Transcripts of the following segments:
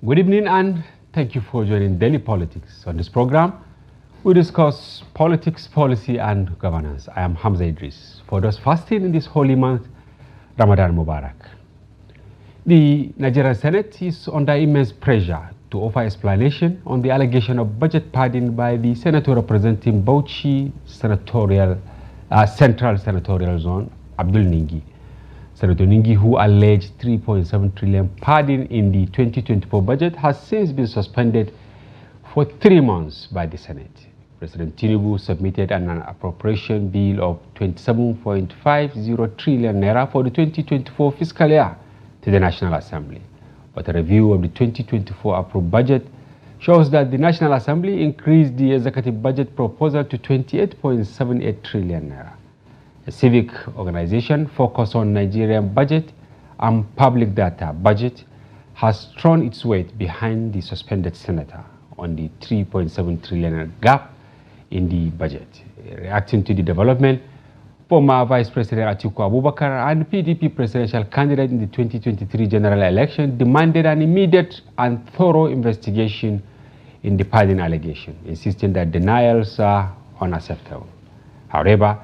Good evening and thank you for joining Daily Politics. On this program, we discuss politics, policy and governance. I am Hamza Idris. For those fasting in this holy month, Ramadan Mubarak. The Nigerian Senate is under immense pressure to offer explanation on the allegation of budget padding by the senator representing Bauchi Central Senatorial Zone, Abdul Ningi. Senator Ningi, who alleged 3.7 trillion padding in the 2024 budget, has since been suspended for 3 months by the Senate. President Tinubu submitted an appropriation bill of 27.50 trillion naira for the 2024 fiscal year to the National Assembly. But a review of the 2024 approved budget shows that the National Assembly increased the executive budget proposal to 28.78 trillion naira. A civic organization focused on Nigerian budget and public data budget has thrown its weight behind the suspended senator on the 3.7 trillion gap in the budget. Reacting to the development, former Vice President Atiku Abubakar and PDP presidential candidate in the 2023 general election demanded an immediate and thorough investigation in the padding allegation, insisting that denials are unacceptable. However,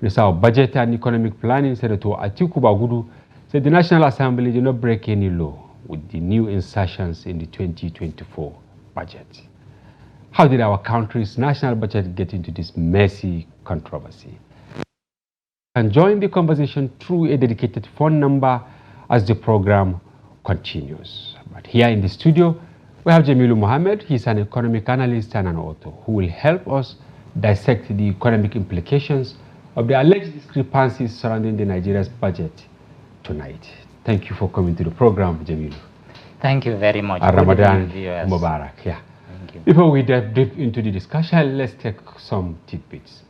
Minister of Budget and Economic Planning, Senator Atiku Bagudu, said the National Assembly did not break any law with the new insertions in the 2024 budget. How did our country's national budget get into this messy controversy? And join the conversation through a dedicated phone number as the program continues. But here in the studio, we have Jameelu Mohammed. He's an economic analyst and an author who will help us dissect the economic implications of the alleged discrepancies surrounding the Nigeria's budget tonight. Thank you for coming to the program, Jameelu. Thank you very much. Ramadan Mubarak. Yeah. Thank you. Before we dive deep into the discussion, let's take some tidbits.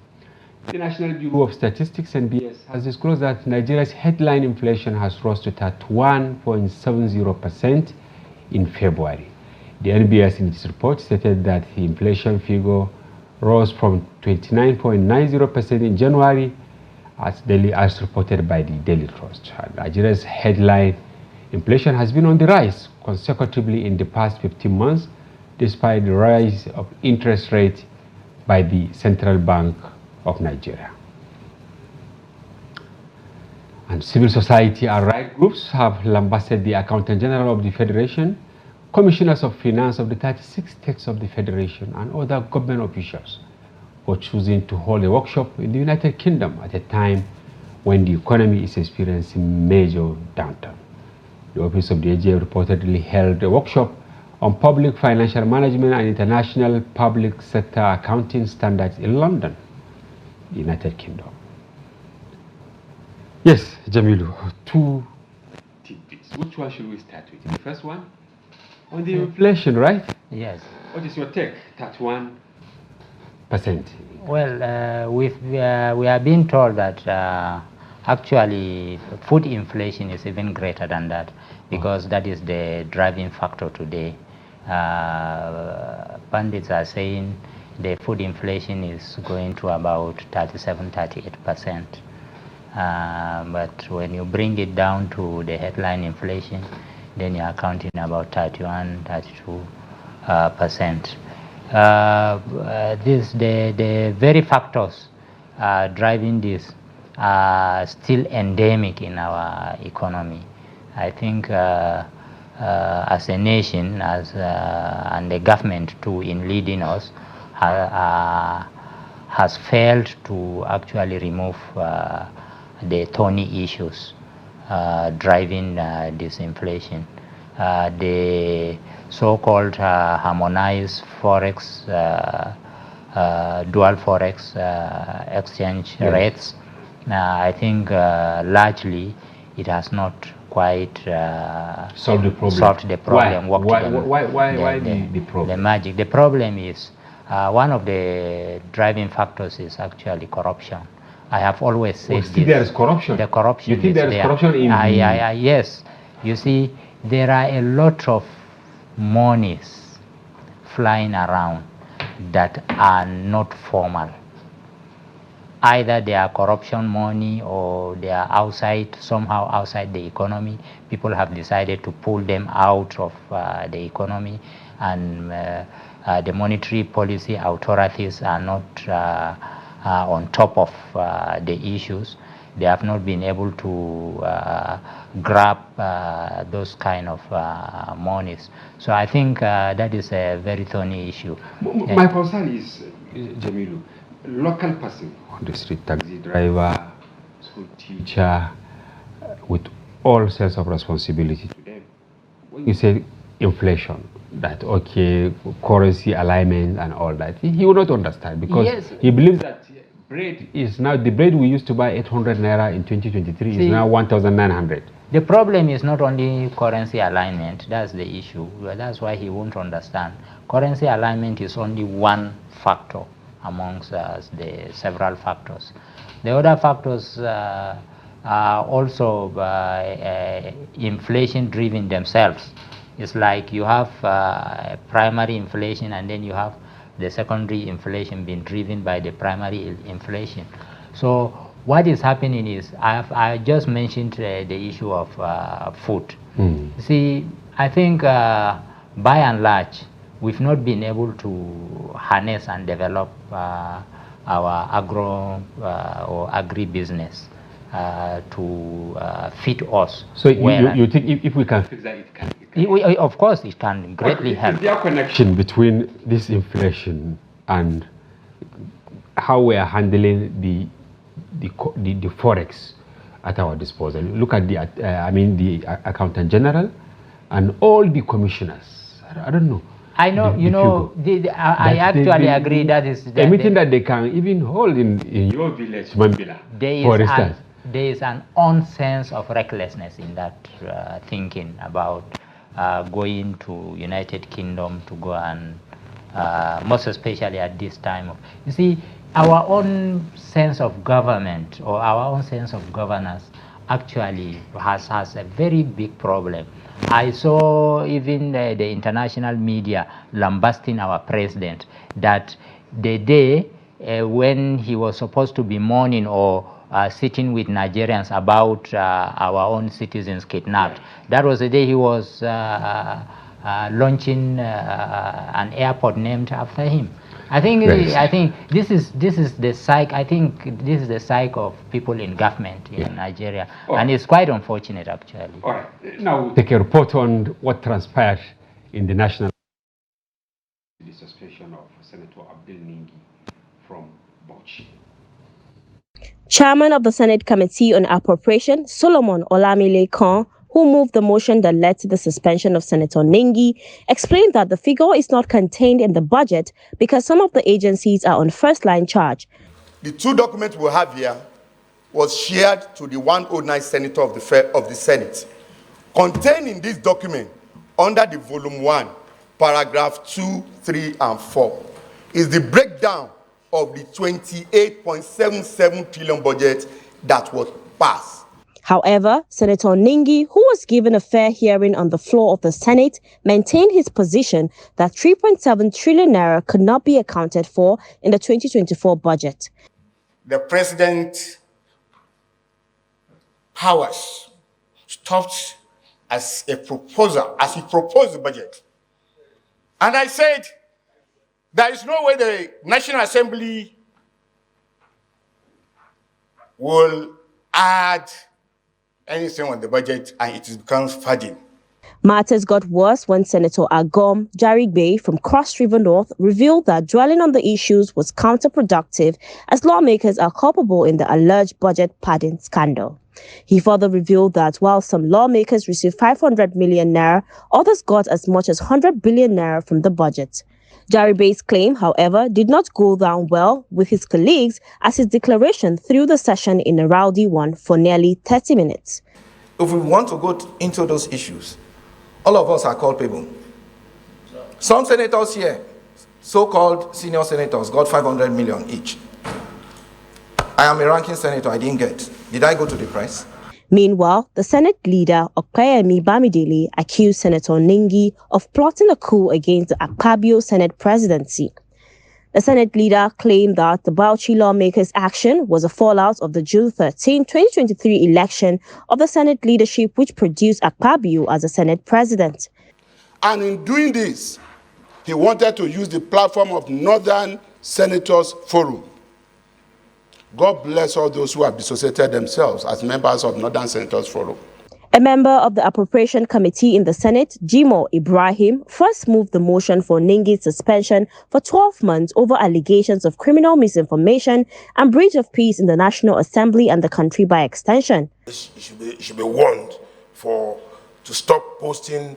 The National Bureau of Statistics (NBS) has disclosed that Nigeria's headline inflation has rose to 31.70% in February. The NBS in its report stated that the inflation figure rose from 29.90% in January as reported by the Daily Trust. Nigeria's headline inflation has been on the rise consecutively in the past 15 months, despite the rise of interest rates by the Central Bank of Nigeria. And civil society and right groups have lambasted the Accountant General of the Federation, Commissioners of Finance of the 36 states of the Federation, and other government officials for choosing to hold a workshop in the United Kingdom at a time when the economy is experiencing major downturn. The Office of the AGA reportedly held a workshop on public financial management and international public sector accounting standards in London, the United Kingdom. Yes, Jameelu, 2 tidbits. Which one should we start with? The first one? On the inflation, right? Yes. What is your take? 31%. Well, we are being told that actually food inflation is even greater than that, because that is the driving factor today. Pundits are saying the food inflation is going to about 37–38%. But when you bring it down to the headline inflation, then you are counting about 31–32%. The very factors driving this are still endemic in our economy. I think as a nation, and the government too, in leading us, has failed to actually remove the thorny issues driving this inflation. The so-called harmonized forex, dual forex exchange rates, I think largely it has not quite solved the problem. Why the problem? The magic. The problem is one of the driving factors is actually corruption. I have always said this. There is corruption. The corruption. You think there is corruption in? Yes. You see, there are a lot of monies flying around that are not formal, either they are corruption money or they are somehow outside the economy. People have decided to pull them out of the economy, and the monetary policy authorities are not on top of the issues. They have not been able to grab those kind of monies. So I think that is a very thorny issue. My concern is, Jameelu, local person on the street, taxi driver, school teacher, with all sense of responsibility to them. When you say inflation, that okay, currency alignment and all that, he will not understand, because yes, he believes that bread is now, the bread we used to buy 800 naira in 2023 is now 1,900. The problem is not only currency alignment, that's the issue. That's why he won't understand. Currency alignment is only one factor amongst the several factors. The other factors are also inflation driven themselves. It's like you have primary inflation, and then you have the secondary inflation being driven by the primary inflation. So what is happening is, I just mentioned the issue of food. See, I think by and large, we've not been able to harness and develop our agro or agri-business to fit us. So you think if we can fix that, it can? Of course, it can greatly help. Is there a connection between this inflation and how we are handling the forex at our disposal? Look at the the accountant general and all the commissioners. I don't know. I know, I actually agree that is a meeting that they can even hold in your village, Mambila, for instance. There is an own sense of recklessness in that thinking about going to United Kingdom to go and, most especially at this time. You see, our own sense of government or our own sense of governance actually has a very big problem. I saw even the international media lambasting our president that the day when he was supposed to be mourning or sitting with Nigerians about our own citizens kidnapped, that was the day he was launching an airport named after him. I think this is the psyche. I think this is the psyche of people in government in Nigeria, and it's quite unfortunate actually. All right, now we'll take a report on what transpired in the national. The suspension of Senator Abdul Ningi from Bauchi. Chairman of the Senate Committee on Appropriation, Solomon Olamilekan, who moved the motion that led to the suspension of Senator Ningi, explained that the figure is not contained in the budget because some of the agencies are on first-line charge. The two documents we have here was shared to the 109 Senator of the Senate. Contained in this document, under the Volume 1, Paragraph 2, 3, and 4, is the breakdown of the 28.77 trillion budget that was passed. However, Senator Ningi, who was given a fair hearing on the floor of the Senate, maintained his position that 3.7 trillion naira could not be accounted for in the 2024 budget. The president's powers stopped as he proposed the budget. And I said, there is no way the National Assembly will add anything on the budget and it becomes fading. Matters got worse when Senator Agom Jarigbe from Cross River North revealed that dwelling on the issues was counterproductive as lawmakers are culpable in the alleged budget padding scandal. He further revealed that while some lawmakers received 500 million naira, others got as much as 100 billion naira from the budget. Jarigbe's claim, however, did not go down well with his colleagues as his declaration threw the session in a rowdy one for nearly 30 minutes. If we want to go into those issues, all of us are culpable. Some senators here, so-called senior senators, got 500 million each. I am a ranking senator, I didn't get. Did I go to the press? Meanwhile, the Senate leader, Okpeyemi Bamidele, accused Senator Ningi of plotting a coup against the Akpabio Senate presidency. The Senate leader claimed that the Bauchi lawmakers' action was a fallout of the June 13, 2023 election of the Senate leadership, which produced Akpabio as the Senate president. And in doing this, he wanted to use the platform of Northern Senators Forum. God bless all those who have dissociated themselves as members of Northern Senators Forum. A member of the Appropriation Committee in the Senate, Jimo Ibrahim, first moved the motion for Ningi's suspension for 12 months over allegations of criminal misinformation and breach of peace in the National Assembly and the country by extension. It should be warned to stop posting,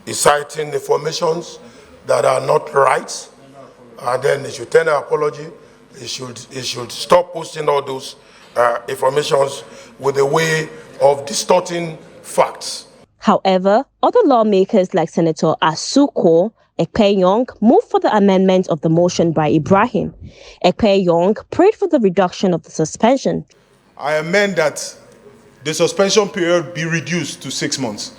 inciting informations that are not right, and then it should tender apology. It should stop posting all those informations with a way of distorting facts. However, other lawmakers like Senator Asuko Ekpeyong moved for the amendment of the motion by Ibrahim. Ekpeyong prayed for the reduction of the suspension. I amend that the suspension period be reduced to 6 months.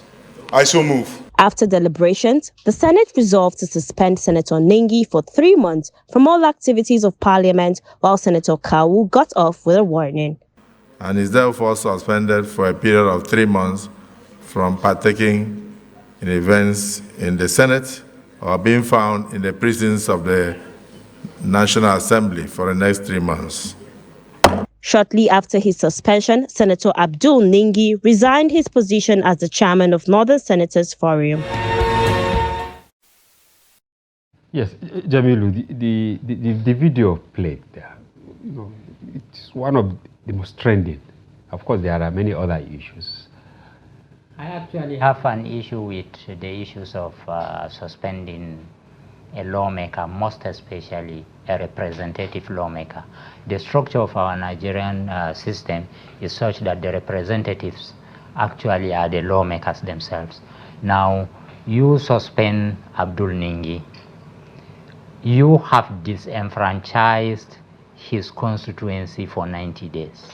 I so move. After deliberations, the Senate resolved to suspend Senator Ningi for 3 months from all activities of Parliament, while Senator Kawu got off with a warning. And is therefore suspended for a period of 3 months from partaking in events in the Senate or being found in the precincts of the National Assembly for the next 3 months. Shortly after his suspension, Senator Abdul Ningi resigned his position as the chairman of Northern Senators Forum. Yes, Jameelu, the video played there, it's one of the most trending. Of course, there are many other issues. I actually have an issue with the issues of suspending a lawmaker, most especially a representative lawmaker. The structure of our Nigerian system is such that the representatives actually are the lawmakers themselves. Now, you suspend Abdul Ningi, you have disenfranchised his constituency for 90 days.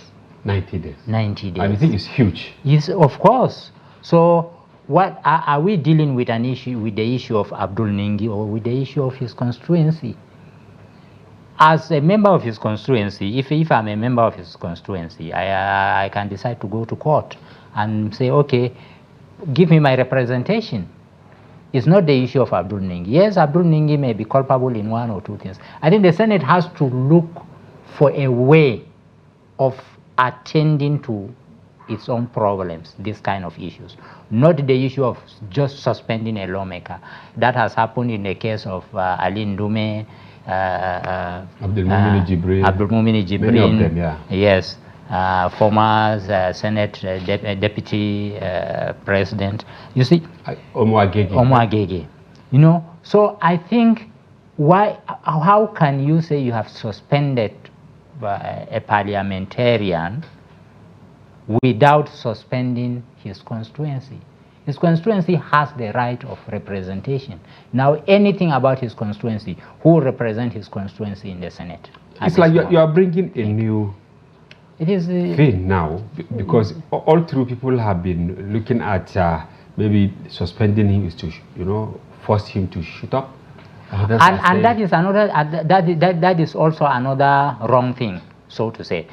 90 days. 90 days. I think it's huge. Yes, of course. So what are we dealing with an issue with the issue of Abdul Ningi or with the issue of his constituency? As a member of his constituency, if I'm a member of his constituency, I can decide to go to court and say, okay, give me my representation. It's not the issue of Abdul Ningi. Yes, Abdul Ningi may be culpable in one or two things. I think the Senate has to look for a way of attending to its own problems, these kind of issues, not the issue of just suspending a lawmaker. That has happened in the case of Ali Ndume, Abdul Mumini Jibril. Many of them, yeah. Yes, former Senate Deputy President. You see, Omwa Agege. So I think how can you say you have suspended a parliamentarian without suspending his constituency? His constituency has the right of representation. Now, anything about his constituency, who represent his constituency in the Senate? It's like you are bringing a new thing now, because all through people have been looking at maybe suspending him is to, force him to shoot up. And that is another. That is also another wrong thing, so to say.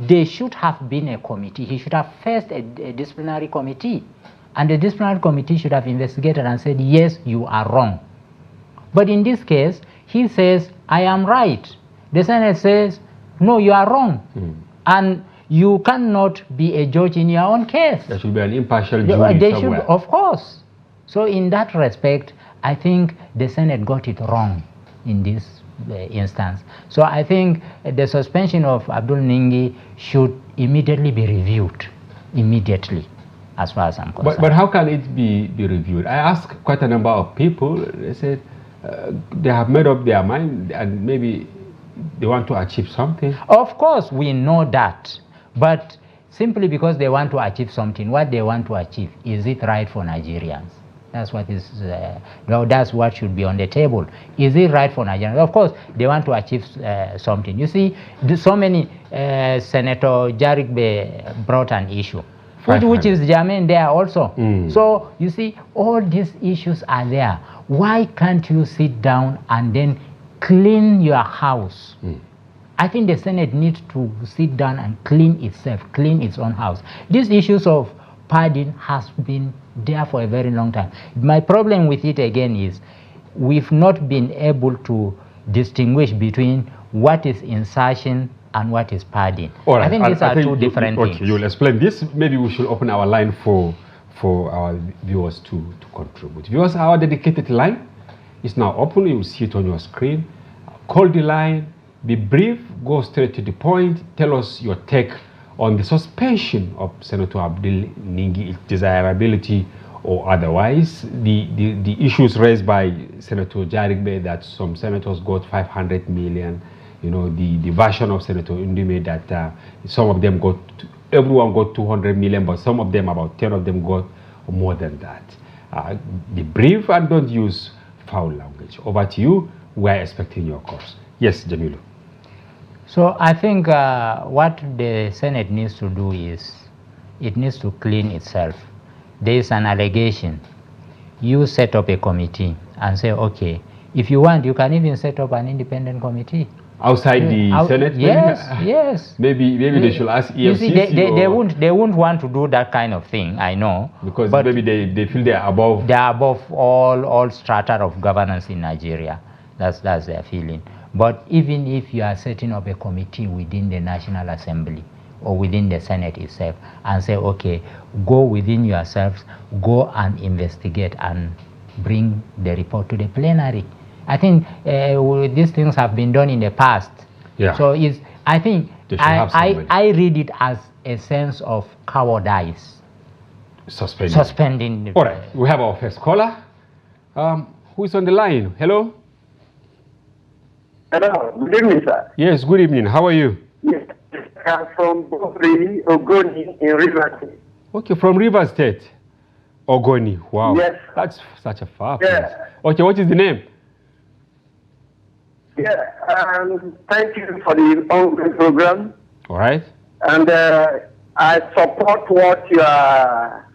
There should have been a committee. He should have faced a disciplinary committee. And the disciplinary committee should have investigated and said, yes, you are wrong. But in this case, he says, I am right. The Senate says, no, you are wrong. And you cannot be a judge in your own case. There should be an impartial jury somewhere. Should, of course. So in that respect, I think the Senate got it wrong in this instance. So I think the suspension of Abdul Ningi should immediately be reviewed. Immediately, as far as I'm concerned. But how can it be reviewed? I asked quite a number of people. They said they have made up their mind and maybe they want to achieve something. Of course, we know that. But simply because they want to achieve something, what they want to achieve, is it right for Nigerians? That's what is. That's what should be on the table. Is it right for Nigerians? Of course, they want to achieve something. You see, so many Senator Jarigbe brought an issue, which is germane there also. So you see, all these issues are there. why can't you sit down and then clean your house? I think the Senate needs to sit down and clean itself, clean its own house. These issues of pardon has been there for a very long time. My problem with it again is we've not been able to distinguish between what is insertion and what is pardon. All right. I think these are two different things. Okay, you'll explain this. Maybe we should open our line for our viewers to contribute. Viewers, our dedicated line is now open. You will see it on your screen. Call the line. Be brief, go straight to the point. Tell us your take on the suspension of Senator Abdul Ningi, its desirability or otherwise. The issues raised by Senator Jarigbe that some senators got 500 million. You know, the version of Senator Ndume that some of them got, everyone got 200 million, but some of them, about 10 of them got more than that. Be brief and don't use foul language. Over to you. We are expecting your calls. Yes, Jameelu. So I think what the Senate needs to do is it needs to clean itself. There is an allegation. You set up a committee and say, okay, if you want, you can even set up an independent committee. Outside the Senate? Yes, yes. Maybe they should ask EFCC. You see, they won't want to do that kind of thing, I know. Because maybe they feel they are above. They are above all strata of governance in Nigeria. That's their feeling. But even if you are setting up a committee within the National Assembly or within the Senate itself and say, okay, go within yourselves, go and investigate and bring the report to the plenary. I think these things have been done in the past. Yeah. So I think I read it as a sense of cowardice. Suspending. All right, we have our first caller. Who is on the line? Hello? Hello, good evening, sir. Yes, good evening. How are you? Yes, I'm from Ogoni in Rivers State. Okay, from Rivers State. Ogoni, wow. Yes. That's such a far place. Okay, what is the name? Yeah, thank you for the ongoing program. All right. And I support what your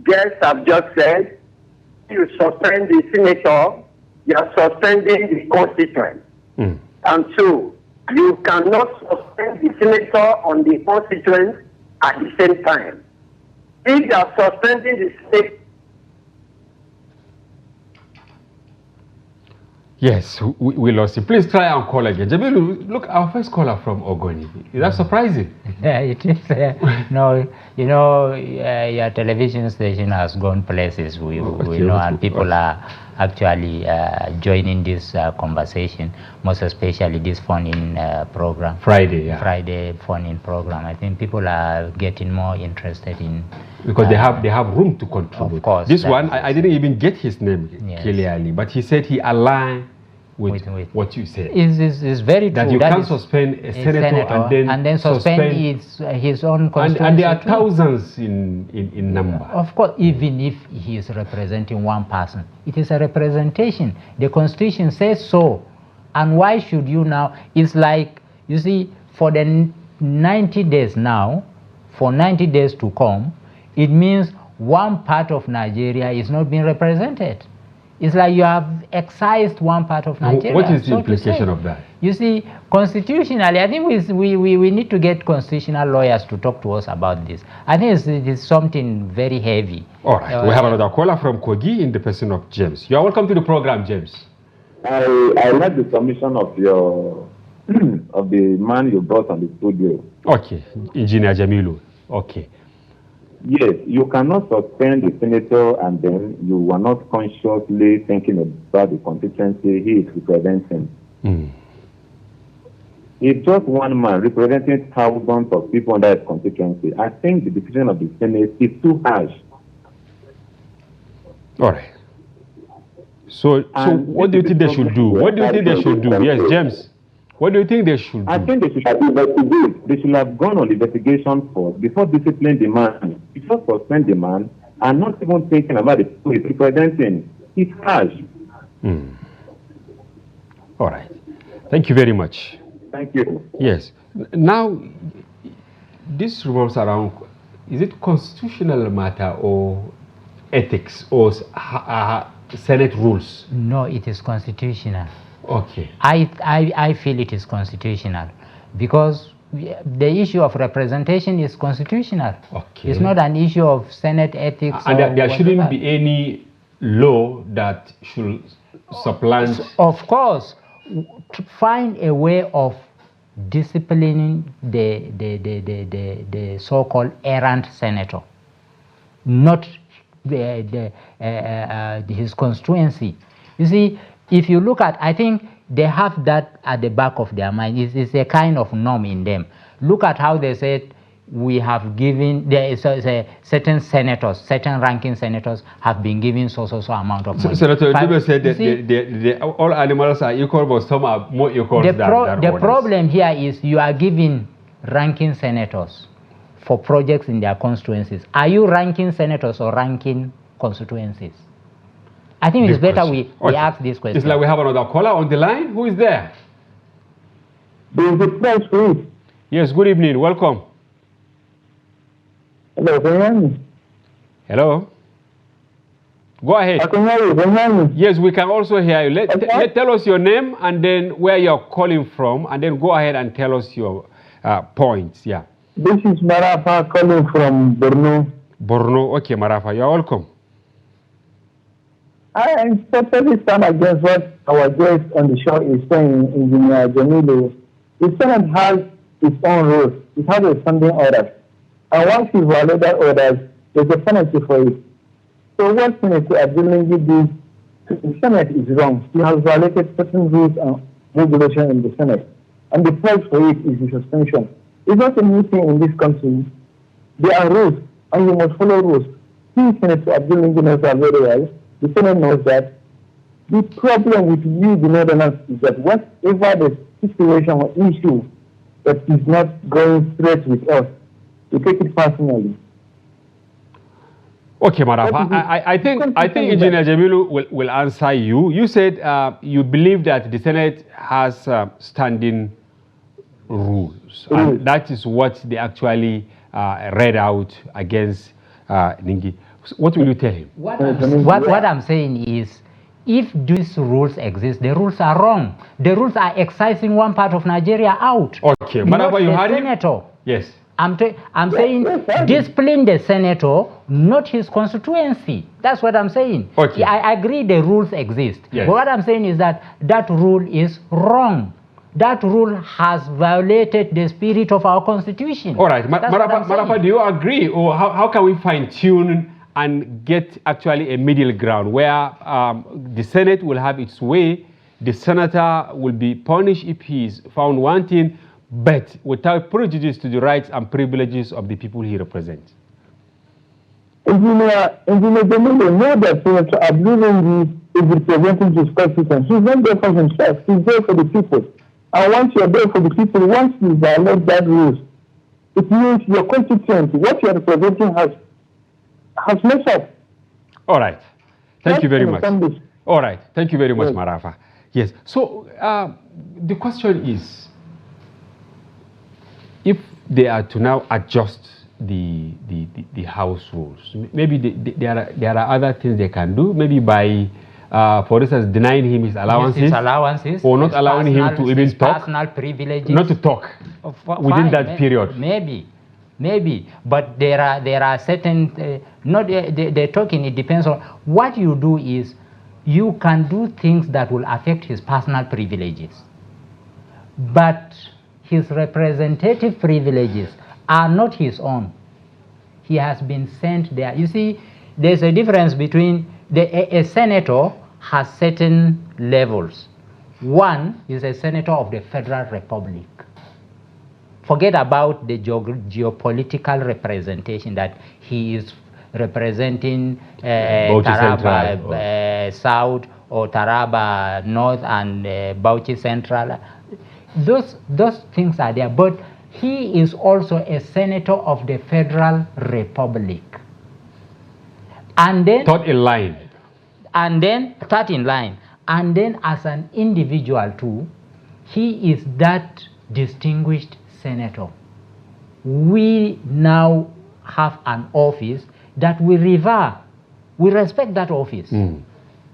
guests have just said. You suspend the senator, you are suspending the constituent. And two, you cannot suspend the senator on the constituent at the same time. If you are suspending the state. Yes, we lost it. Please try and call again. Jameelu, look, our first caller from Ogoni. Is that surprising? Yeah, it is. No, you know, your television station has gone places. We know, and people are actually joining this conversation, most especially this phone-in program. Friday phone-in program. I think people are getting more interested in. Because they have room to contribute. Of course. This one, I didn't even get his name clearly, but he said he aligned with what you said. It's very true. That you can't suspend a senator and then suspend his own constituency. And there are thousands in number. Of course, even if he is representing one person, it is a representation. The Constitution says so. And why should you now? It's like, you see, for the 90 days now, for 90 days to come, it means one part of Nigeria is not being represented. It's like you have excised one part of Nigeria. What is the implication of that? You see, constitutionally, I think we need to get constitutional lawyers to talk to us about this. I think it's something very heavy. All right, we have another caller from Kogi in the person of James. You are welcome to the program, James. I like the submission of your of the man you brought on the studio. Okay, Engineer Jameelu. Okay. Yes, you cannot suspend the senator and then you are not consciously thinking about the constituency he is representing. If just one man representing thousands of people under his constituency, I think the decision of the Senate is too harsh. All right. So what do you think they should do? What do you think they should do? Yes, James. What do you think they should do? I think they should investigate. They should have gone on investigation first before disciplining the man. Before suspend the man and not even thinking about the people he's representing. It's harsh. All right. Thank you very much. Thank you. Yes. Now, this revolves around, is it constitutional matter or ethics or Senate rules? No, it is constitutional. Okay. I feel it is constitutional because the issue of representation is constitutional. Okay. It's not an issue of Senate ethics. And there shouldn't be any law that should supplant. Of course, to find a way of disciplining the so-called errant senator, not his constituency. You see, if you look at, I think they have that at the back of their mind. It's a kind of norm in them. Look at how they said we have given, there is a certain senators, certain ranking senators have been given so amount of money. Senator Dube said that all animals are equal, but some are more equal than others. The problem here is you are giving ranking senators for projects in their constituencies. Are you ranking senators or ranking constituencies? I think it's better we ask this question. It's like we have another caller on the line. Who is there? There is a press please. Yes, good evening. Welcome. Hello, can you hear me? Hello. Go ahead. I can hear you. Can you hear me? Yes, we can also hear you. Tell us your name and then where you're calling from, and then go ahead and tell us your points. Yeah. This is Marafa calling from Borno. Borno. Okay, Marafa, you're welcome. I totally stand against what our guest on the show is saying, Engineer Jameelu. The Senate has its own rules. It has a standing order. And once you violate that order, there's a penalty for it. So what Senator Abdul Ningi did to the Senate is wrong. He has violated certain rules and regulations in the Senate. And the price for it is the suspension. It's not a new thing in this country. There are rules, and you must follow rules. Senator Abdul Ningi knows that very well. The Senate knows that. The problem with you, the Northerners, is that whatever the situation or issue that is not going straight with us, we take it personally. Okay, Marafa, I think Engineer Jameelu will answer you. You said you believe that the Senate has standing rules, and that is what they actually read out against Ningi. What will you tell him? What I'm saying is, if these rules exist, the rules are wrong. The rules are excising one part of Nigeria out. Okay, Marafa, you heard him? Senator. Yes. I'm saying discipline the senator, not his constituency. That's what I'm saying. Okay. I agree the rules exist. Yes. But what I'm saying is that rule is wrong. That rule has violated the spirit of our constitution. All right, Marafa, do you agree? Or how can we fine-tune and get actually a middle ground where the Senate will have its way, the senator will be punished if he is found wanting, but without prejudice to the rights and privileges of the people he represents? Engineer Jameelu, know that Senator Abdul Ningi is representing his constituents. He's not there for himself, he's there for the people. And once you're there for the people, once you violate that rules, it means your constituency, what you're representing has messed up. All right. Thank you very much. All right. Thank you very much, Marafa. Yes. So the question is, if they are to now adjust the House rules, maybe there are other things they can do. Maybe by, for instance, denying him his allowances, or not allowing him to even talk. Personal privileges. Not to talk within that period. Maybe, but there are certain they're talking. It depends on what you do. Is you can do things that will affect his personal privileges, but his representative privileges are not his own. He has been sent there. You see, there's a difference between a senator has certain levels. One is a senator of the Federal Republic. Forget about the geopolitical representation that he is representing Taraba South or Taraba North and Bauchi Central. Those things are there, but he is also a senator of the Federal Republic. And then third in line. And then third in line. And then as an individual too, he is that distinguished senator. We now have an office that we revere. We respect that office.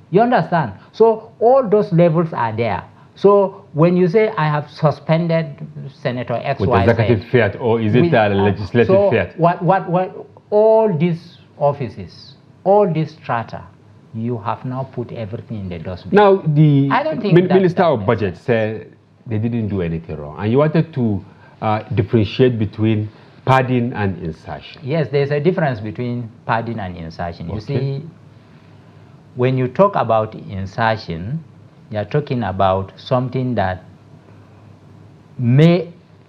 You understand? So all those levels are there. So when you say I have suspended Senator XYZ, with executive fiat, or is it a legislative fiat? What all these offices, all these strata, you have now put everything in the dustbin. Now the I don't think Minister of Budget said they didn't do anything wrong, and you wanted to differentiate between padding and insertion. Yes, there's a difference between padding and insertion. You see, when you talk about insertion, you're talking about something that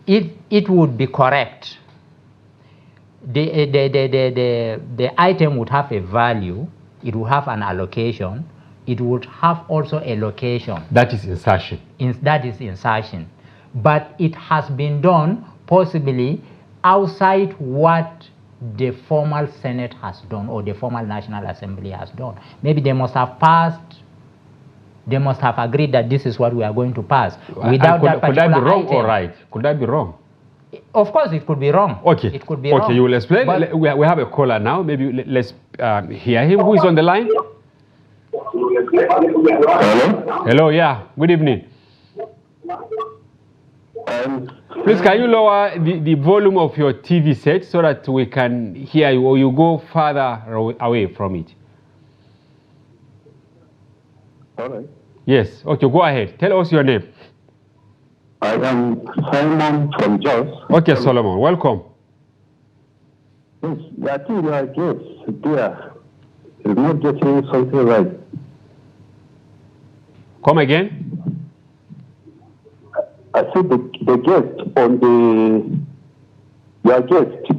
it would be correct. The item would have a value, it would have an allocation, it would have also a location. That is insertion. That is insertion. But it has been done possibly outside what the formal Senate has done or the formal National Assembly has done. Maybe they must have passed, they must have agreed that this is what we are going to pass. Without that particular could that be wrong item, or right? Could that be wrong? Of course, it could be wrong. Okay. It could be wrong. Okay, you will explain. We have a caller now. Maybe let's hear him. Who is on the line? Hello? Hello, yeah. Good evening. Please, can you lower the volume of your TV set so that we can hear you, or you go farther away from it? All right. Yes. Okay, go ahead. Tell us your name. I am Simon from Jos. Okay, Solomon. Welcome. Yes, I think you are just there. You're not getting something right. Come again? I said the guest on your guest.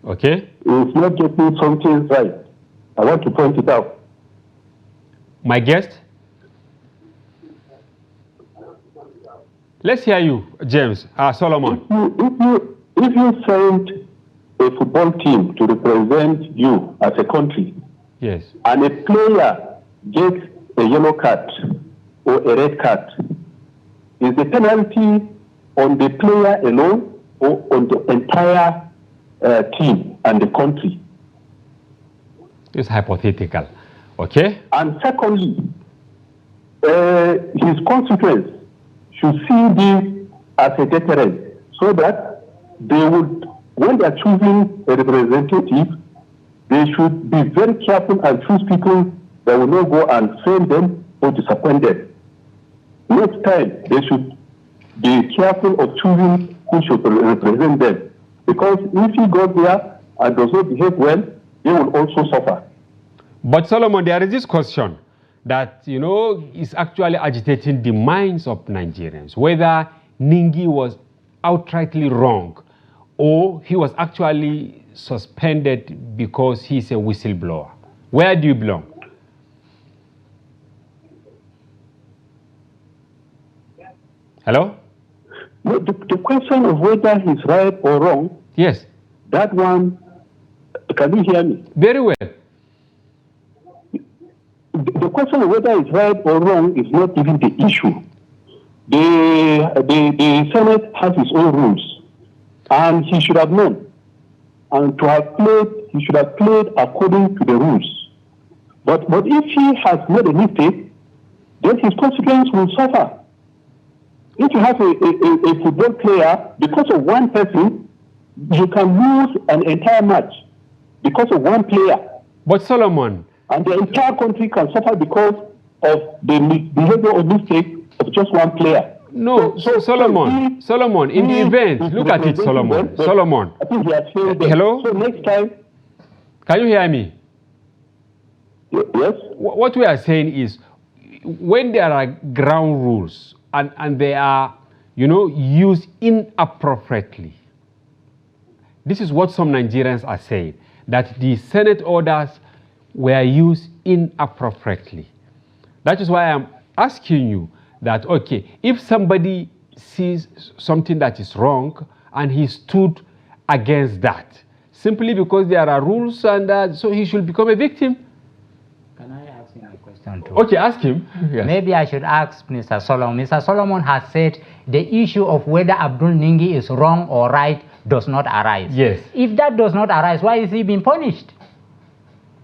Okay. Is not getting something right. I want to point it out. My guest? Let's hear you, James. Solomon. If you send a football team to represent you as a country, yes, and a player gets a yellow card or a red card, is the penalty on the player alone or on the entire team and the country? It's hypothetical. Okay. And secondly, his constituents should see this as a deterrent, so that they would, when they are choosing a representative, they should be very careful and choose people that will not go and fail them or disappoint them. Next time, they should be careful of choosing who should represent them. Because if he goes there and does not behave well, they will also suffer. But Solomon, there is this question that, you know, is actually agitating the minds of Nigerians, whether Ningi was outrightly wrong or he was actually suspended because he's a whistleblower. Where do you belong? Hello? No, the question of whether he's right or wrong, yes, that one, can you hear me? Very well. The question of whether it's right or wrong is not even the issue. The Senate has its own rules, and he should have known. And to have played, he should have played according to the rules. But if he has made a mistake, then his consequence will suffer. If you have a football player, because of one person, you can lose an entire match because of one player. But Solomon, and the entire country can suffer because of the behavior or mistake of just one player. No, Solomon, in the event, look at it, Solomon. I think he has failed them. Hello? So next time. Can you hear me? Yes. What we are saying is, when there are ground rules and they are, you know, used inappropriately, this is what some Nigerians are saying, that the Senate orders were used inappropriately. That is why I'm asking you that, okay, if somebody sees something that is wrong and he stood against that, simply because there are rules and so he should become a victim. Can I ask him a question too? Okay, ask him. Yes. Maybe I should ask Mr. Solomon. Mr. Solomon has said the issue of whether Abdul Ningi is wrong or right does not arise. Yes. If that does not arise, why is he being punished?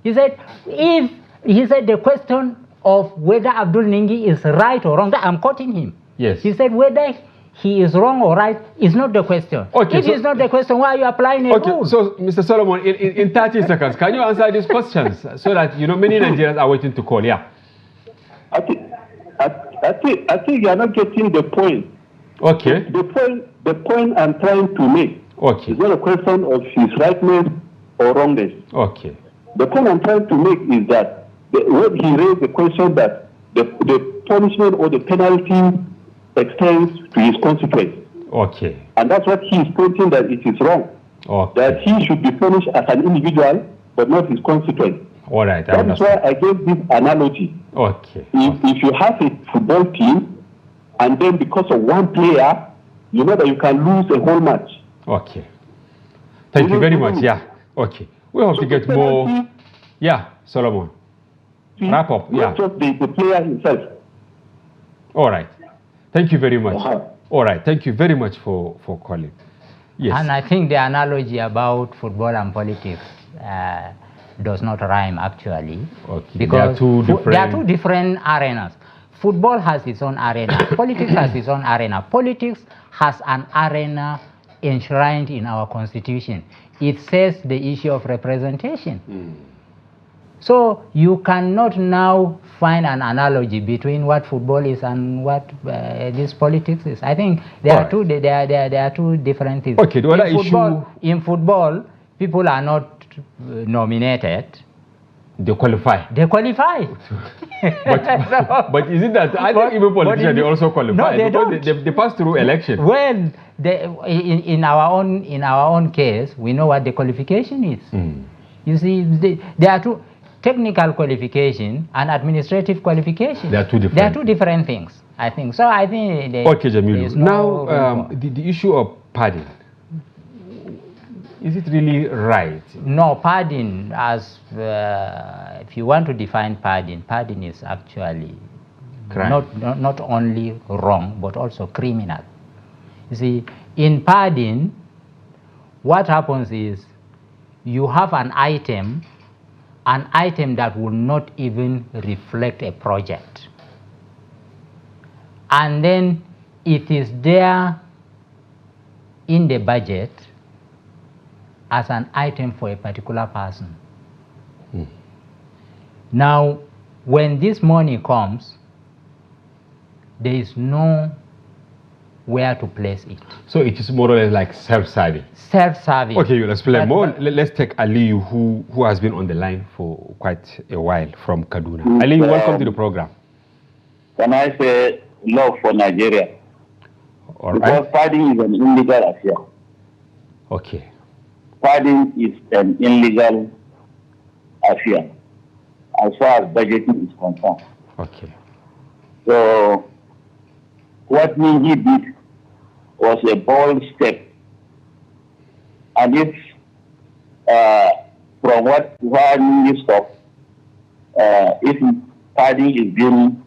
He said, the question of whether Abdul Ningi is right or wrong. I'm quoting him. Yes. He said whether he is wrong or right is not the question. Okay, if it's not the question, why are you applying a rule? So, Mr. Solomon, in 30 seconds, can you answer these questions so that many Nigerians are waiting to call? Yeah. I think you are not getting the point. Okay. The point I'm trying to make is not a question of his rightness or wrongness. Okay. The point I'm trying to make is that when he raised the question that the punishment or the penalty extends to his consequence. Okay. And that's what he is stating, that it is wrong. Okay. That he should be punished as an individual, but not his consequence. All right. That is why I gave this analogy. Okay. If you have a football team, and then because of one player, you know that you can lose a whole match. Okay. Thank you very much. Yeah. Okay. We have to get more. Yeah, Solomon. Wrap up. Not just the player himself. All right. Thank you very much. All right. Thank you very much for calling. Yes. And I think the analogy about football and politics does not rhyme actually. Okay. Because there are two different arenas. Football has its own arena. Politics has its own arena. Politics has an arena enshrined in our constitution. It says the issue of representation. So you cannot now find an analogy between what football is and what this politics is. I think there are two. There are two different things. Okay. The other in football, people are not nominated. They qualify. They qualify. but is it that I think even politicians they also qualify? No, they don't. They pass through election. Well, in our own case, we know what the qualification is. You see, there are two. Technical qualification and administrative qualification. They are two different. They are two different things, I think. So I think. Okay, Jameelu. Now, the issue of pardon. Is it really right? No, pardon, as if you want to define pardon is actually not only wrong but also criminal. You see, in pardon, what happens is you have an item that will not even reflect a project. And then it is there in the budget as an item for a particular person. Now, when this money comes, there is no where to place it. So it is more or less like self-serving. Self-serving. Okay, you'll explain more. Let's take Aliyu, who has been on the line for quite a while from Kaduna. Aliyu, welcome to the program. Can I say love for Nigeria? All right. Because pardon is an illegal affair. Okay. Pardon is an illegal affair as far as budgeting is concerned. Okay. So what Ningi did was a bold step. And if from what Ningi stopped, if pardon is being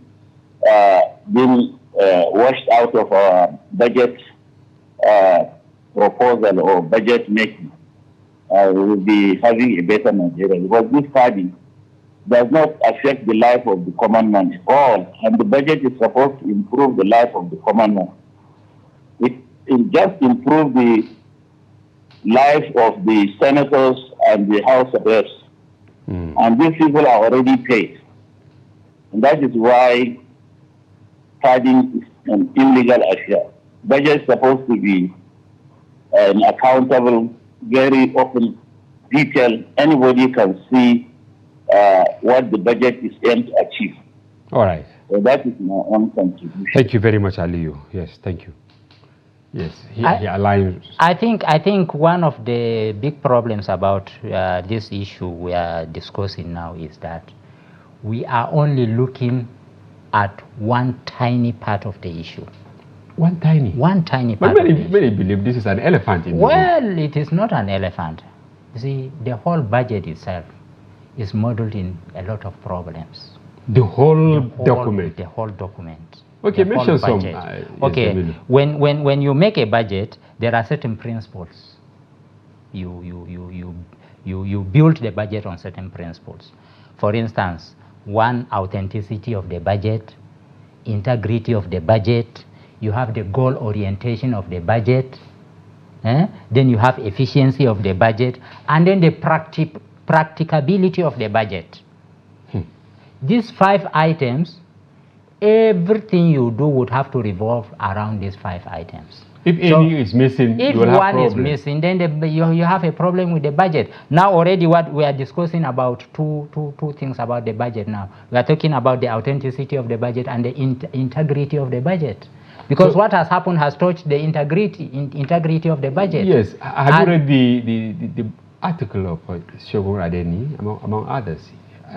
washed out of our budget proposal or budget making, we will be having a better Nigeria, because this pardon does not affect the life of the common man at all, and the budget is supposed to improve the life of the common man. It just improves the life of the senators and the House of Reps. And these people are already paid. And that is why pardon is an illegal affair. Budget is supposed to be an accountable, very open, detailed. Anybody can see what the budget is aimed to achieve. All right. So that is my own contribution. Thank you very much, Aliyu. Yes, thank you. Yes, he aligns. I think one of the big problems about this issue we are discussing now is that we are only looking at one tiny part of the issue. One tiny part. But many believe this is an elephant in the room. Well, it is not an elephant. You see, the whole budget itself is modeled in a lot of problems. The whole document. The whole document. Okay, mention some. Okay, yes, when you make a budget, there are certain principles. You build the budget on certain principles. For instance, one, authenticity of the budget, integrity of the budget, you have the goal orientation of the budget, then you have efficiency of the budget, and then the practicability of the budget. These 5 items, everything you do would have to revolve around these 5 items. If any is missing, if you will have one is problem. missing, then you have a problem with the budget. Now already what we are discussing about two things about the budget now. We are talking about the authenticity of the budget and the integrity of the budget. Because what has happened has touched the integrity of the budget. Yes. Have you read the article of Shogun Adeni, among others?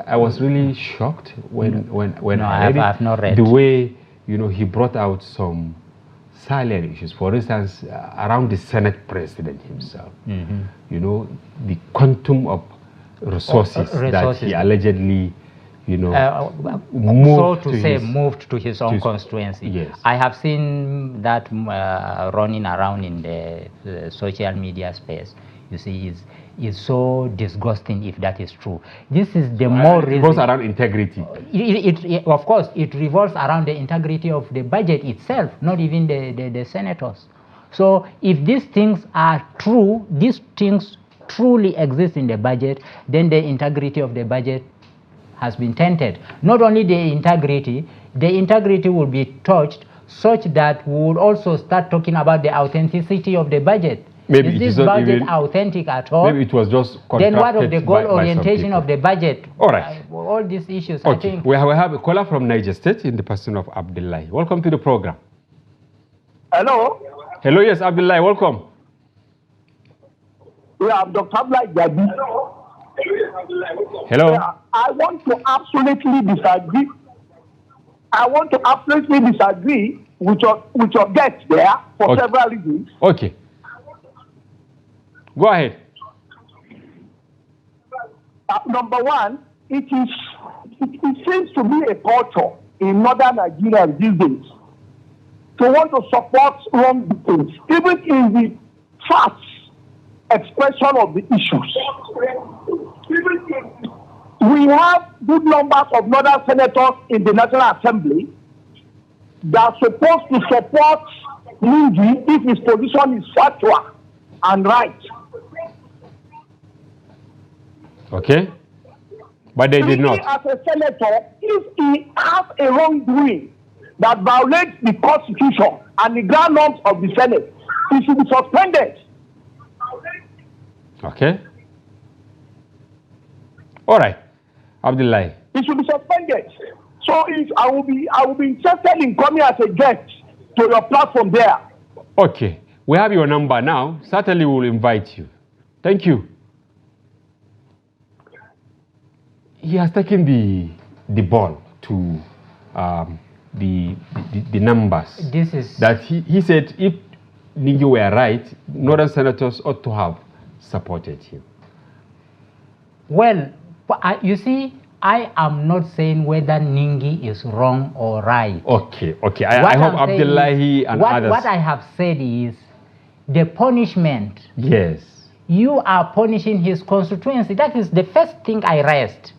I was really shocked when I read I've not read. The way he brought out some salient issues. For instance, around the Senate President himself. The quantum of resources that he allegedly, moved to his own constituency. Yes. I have seen that running around in the social media space. You see, is so disgusting if that is true. This is the more reason. It revolves around integrity. Of course, it revolves around the integrity of the budget itself, not even the senators. So if these things are true, these things truly exist in the budget, then the integrity of the budget has been tainted. Not only the integrity will be touched such that we would also start talking about the authenticity of the budget. Maybe is this budget authentic at all? Maybe it was just then what of the goal orientation of the budget? All right. All these issues, okay. I think. We have a caller from Niger State in the person of Abdullahi. Welcome to the program. Hello. Hello, yes, Abdullahi, welcome. Yeah, I'm Dr. Abdullahi Jabi. Hello. I want to absolutely disagree with your guest there for several reasons. Okay. Go ahead. Number one, it seems to be a culture in northern Nigeria these days to want to support wrong things, even in the facts expression of the issues. We have good numbers of northern senators in the National Assembly that are supposed to support Ningi if his position is factual and right. Okay. But they did not. As a senator, if he has a wrongdoing that violates the Constitution and the ground norms of the Senate, he should be suspended. Okay. All right. Abdullahi. He should be suspended. So I will be interested in coming as a guest to your platform there. Okay. We have your number now. Certainly we will invite you. Thank you. He has taken the ball to the numbers. This is that he said if Ningi were right, northern senators ought to have supported him. Well, you see, I am not saying whether Ningi is wrong or right. Okay. I hope Abdullahi and others. What I have said is the punishment. Yes. You are punishing his constituency. That is the first thing I raised.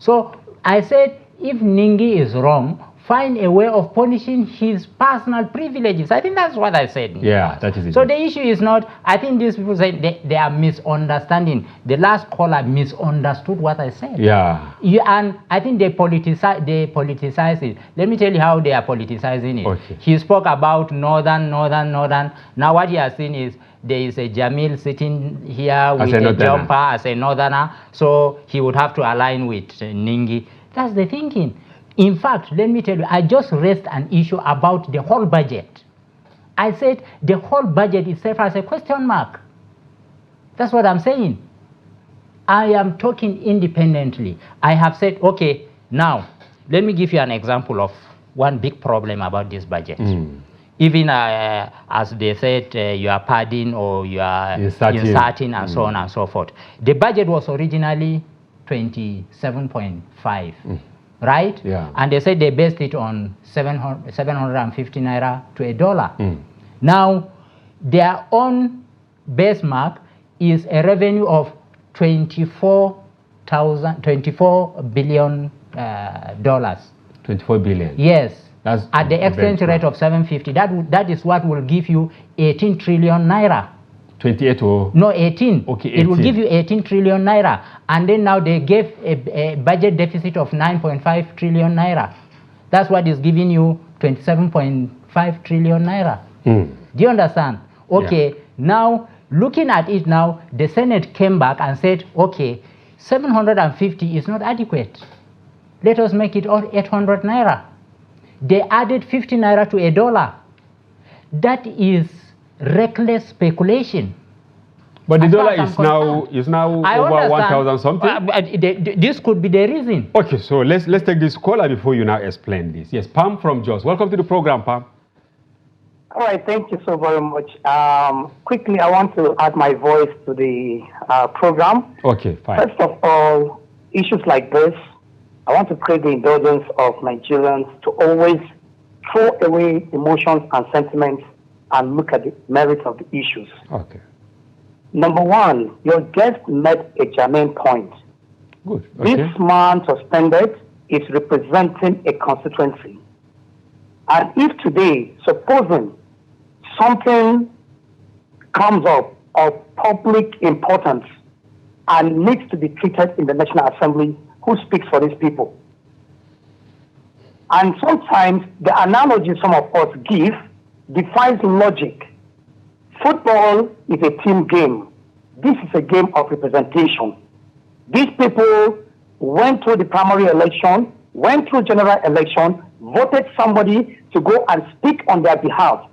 So I said, if Ningi is wrong, find a way of punishing his personal privileges. I think that's what I said. Yeah, that is it. So the issue is not, I think these people say they are misunderstanding. The last caller misunderstood what I said. Yeah. And I think they politicize it. Let me tell you how they are politicizing it. Okay. He spoke about northern. Now what he has seen is there is a Jamil sitting here with a jumper as a northerner, so he would have to align with Ningi. That's the thinking. In fact, let me tell you, I just raised an issue about the whole budget. I said the whole budget itself has a question mark. That's what I'm saying. I am talking independently. I have said, okay, now, let me give you an example of one big problem about this budget. Even as they said, you are padding or you are inserting and so on and so forth. The budget was originally 27.5. Right? Yeah. And they said they based it on 750 naira to $1. Now, their own base mark is a revenue of 24 billion dollars. 24 billion. Yes. That's at the exchange rate of 750. That is what will give you 18 trillion naira. 28 or? No, 18. Okay, 18. It will give you 18 trillion naira. And then now they gave a budget deficit of 9.5 trillion naira. That's what is giving you 27.5 trillion naira. Do you understand? Okay, yeah. Now looking at it now, the Senate came back and said, okay, 750 is not adequate. Let us make it all 800 naira. They added 50 naira to $1. That is reckless speculation. But the dollar is now over 1,000 something. This could be the reason. Okay, so let's take this caller before you now explain this. Yes, Pam from Jos. Welcome to the program, Pam. All right, thank you so very much. Quickly, I want to add my voice to the program. Okay, fine. First of all, issues like this, I want to create the indulgence of Nigerians to always throw away emotions and sentiments and look at the merits of the issues. Okay. Number one, your guest made a germane point. Good. Okay. This man suspended is representing a constituency. And if today, supposing something comes up of public importance and needs to be treated in the National Assembly, who speaks for these people? And sometimes the analogy some of us give defies logic. Football is a team game. This is a game of representation. These people went through the primary election, went through general election, voted somebody to go and speak on their behalf.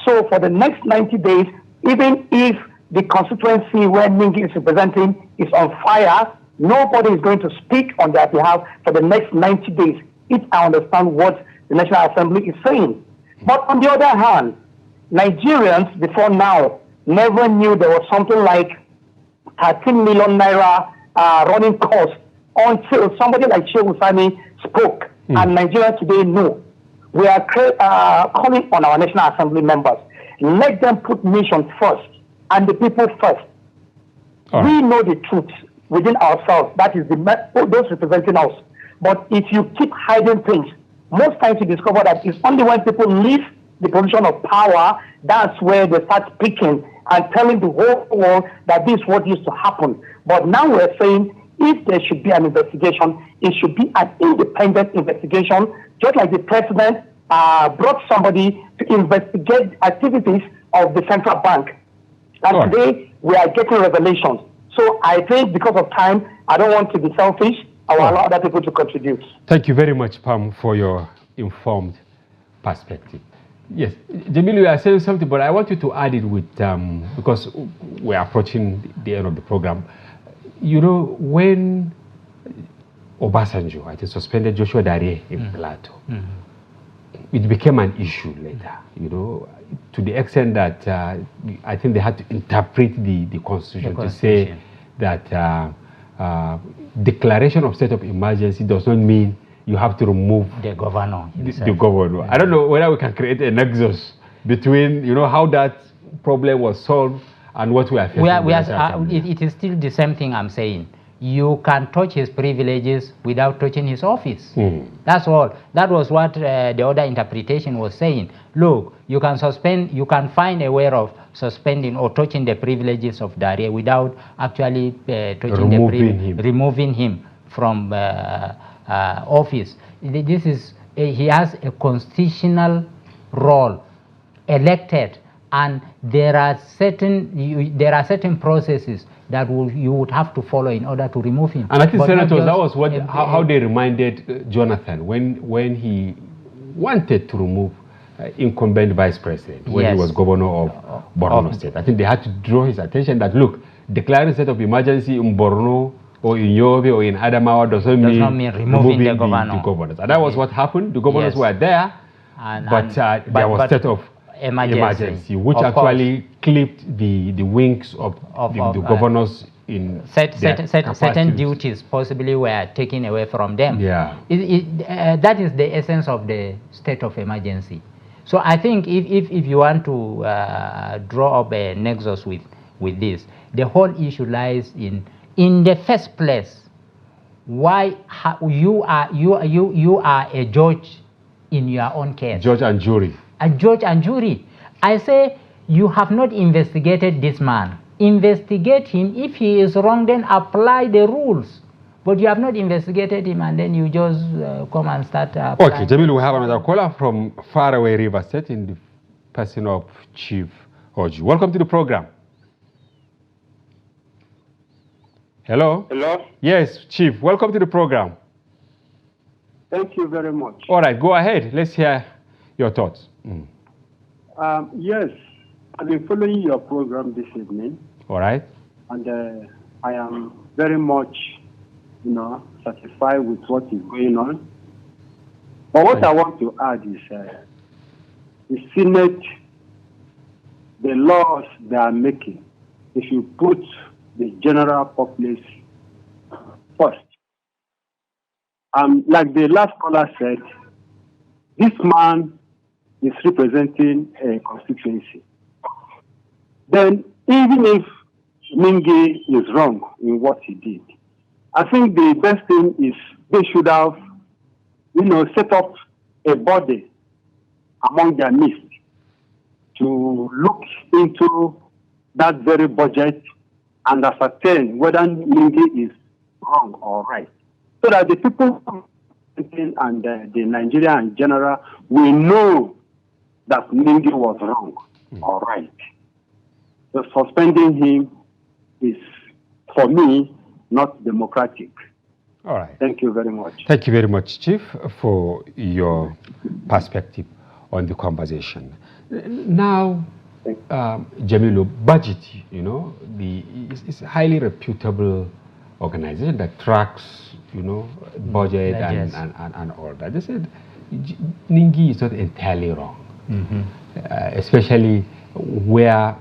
So for the next 90 days, even if the constituency where Ningi is representing is on fire, nobody is going to speak on their behalf for the next 90 days, if I understand what the National Assembly is saying. But on the other hand, Nigerians before now never knew there was something like 13 million naira running cost until somebody like Sheikh Usani spoke. And Nigerians today know. We are calling on our National Assembly members. Let them put mission first and the people first. We know the truth within ourselves. That is those representing us. But if you keep hiding things, most times you discover that it's only when people leave the position of power, that's where they start speaking and telling the whole world that this is what used to happen. But now we're saying if there should be an investigation, it should be an independent investigation, just like the president brought somebody to investigate activities of the central bank. And today we are getting revelations. So I think because of time, I don't want to be selfish. I will allow other people to contribute. Thank you very much, Pam, for your informed perspective. Yes, Jameelu, you are saying something, but I want you to add it with, because we're approaching the end of the program. You know, when Obasanjo, I think, suspended Joshua Dare in Plateau, it became an issue later, you know, to the extent that I think they had to interpret the Constitution to say that declaration of state of emergency does not mean you have to remove the governor. The governor. I don't know whether we can create a nexus between, you know, how that problem was solved and what we are facing. It is still the same thing I'm saying. You can touch his privileges without touching his office. That's all. That was what the other interpretation was saying. Look, you can suspend, you can find a way of suspending or touching the privileges of Daria without actually removing him from office. This is he has a constitutional role, elected, and there are certain processes that you would have to follow in order to remove him. And I think, senators, that was what how they reminded Jonathan when he wanted to remove incumbent vice president when he was governor of Borno State. I think they had to draw his attention that, look, declaring state of emergency in Borno or in Yobe or in Adamawa does not mean removing the governors. And that was what happened. The governors were there, but there was state of emergency, which actually clipped the wings of the governors in certain duties possibly were taken away from them. That is the essence of the state of emergency. So I think if you want to draw up a nexus with this, the whole issue lies in the first place, why you are a judge in your own case. Judge and jury. A judge and jury. I say you have not investigated this man. Investigate him. If he is wrong, then apply the rules. But you have not investigated him, and then you just come and start. Okay, Jameelu, we have another caller from faraway River State in the person of Chief Oji. Welcome to the program. Hello? Hello? Yes, Chief, welcome to the program. Thank you very much. All right, go ahead. Let's hear your thoughts. Yes, I've been following your program this evening. All right. And I am very much, satisfied with what is going on. But what I want to add is the Senate, the laws they are making, if you put the general populace first. Like the last caller said, this man is representing a constituency. Then, even if Ningi is wrong in what he did, I think the best thing is they should have, set up a body among their midst to look into that very budget and ascertain whether Ningi is wrong or right, so that the people and the Nigeria in general will know that Ningi was wrong or right. So suspending him is, for me, not democratic. All right. Thank you very much. Thank you very much, Chief, for your perspective on the conversation. Now, Jameelu, BudgIT, it's a highly reputable organization that tracks, budget and all that. They said Ningi is not entirely wrong, especially where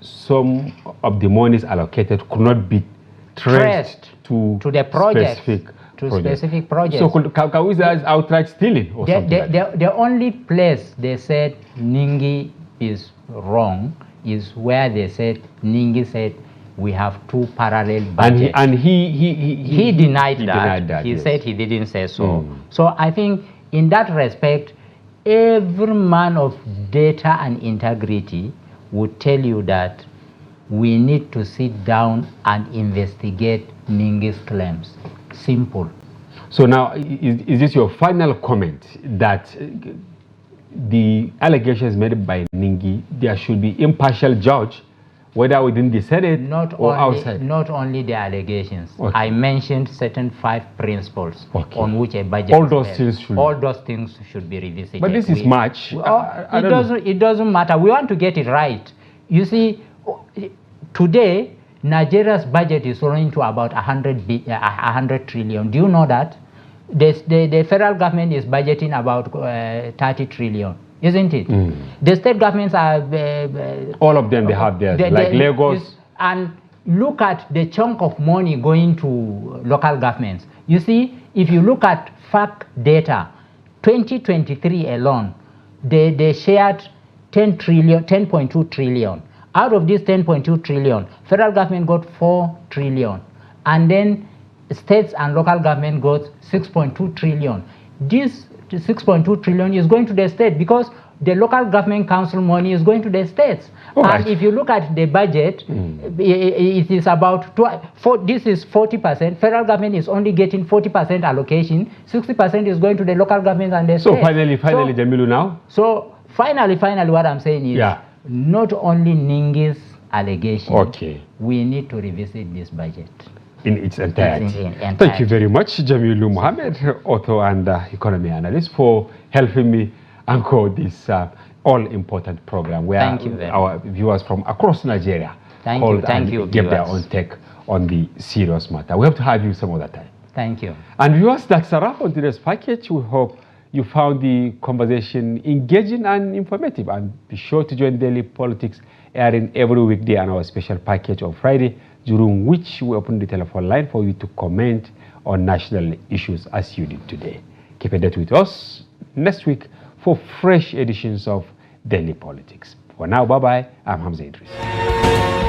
some of the monies allocated could not be traced to the project, specific projects. So can we say it's outright stealing or something like that? The only place they said Ningi is wrong is where they said Ningi said we have two parallel budgets. And he denied that. He yes. said he didn't say so. So I think in that respect, every man of data and integrity would tell you that we need to sit down and investigate Ningi's claims. Simple. So now, is this your final comment that the allegations made by Ningi, there should be impartial judge, whether within the Senate or outside? Not only the allegations. Okay. I mentioned certain 5 principles on which a budget all those things should be revisited. But this is March. It doesn't matter. We want to get it right. You see, today, Nigeria's budget is running to about 100 trillion. Do you know that? The federal government is budgeting about 30 trillion, isn't it? The state governments are... all of them, they have theirs, like Lagos. And look at the chunk of money going to local governments. You see, if you look at FAC data, 2023 alone, they shared 10.2 trillion. Out of this 10.2 trillion, federal government got 4 trillion. And then states and local government got 6.2 trillion. This 6.2 trillion is going to the state because the local government council money is going to the states. And if you look at the budget, it is about, this is 40%. Federal government is only getting 40% allocation. 60% is going to the local government and the states. So finally, Jameelu now? So finally, what I'm saying is, not only Ningi's allegation, we need to revisit this budget in its entirety. Thank you very much, Jameelu Mohammed, author and economy analyst, for helping me anchor this all-important program where our viewers from across Nigeria give their own take on the serious matter. We have to have you some other time. Thank you. And viewers, that's a wrap on today's package. We hope you found the conversation engaging and informative. And be sure to join Daily Politics, airing every weekday on our special package on Friday, during which we open the telephone line for you to comment on national issues as you did today. Keep it with us next week for fresh editions of Daily Politics. For now, bye-bye. I'm Hamza Idris.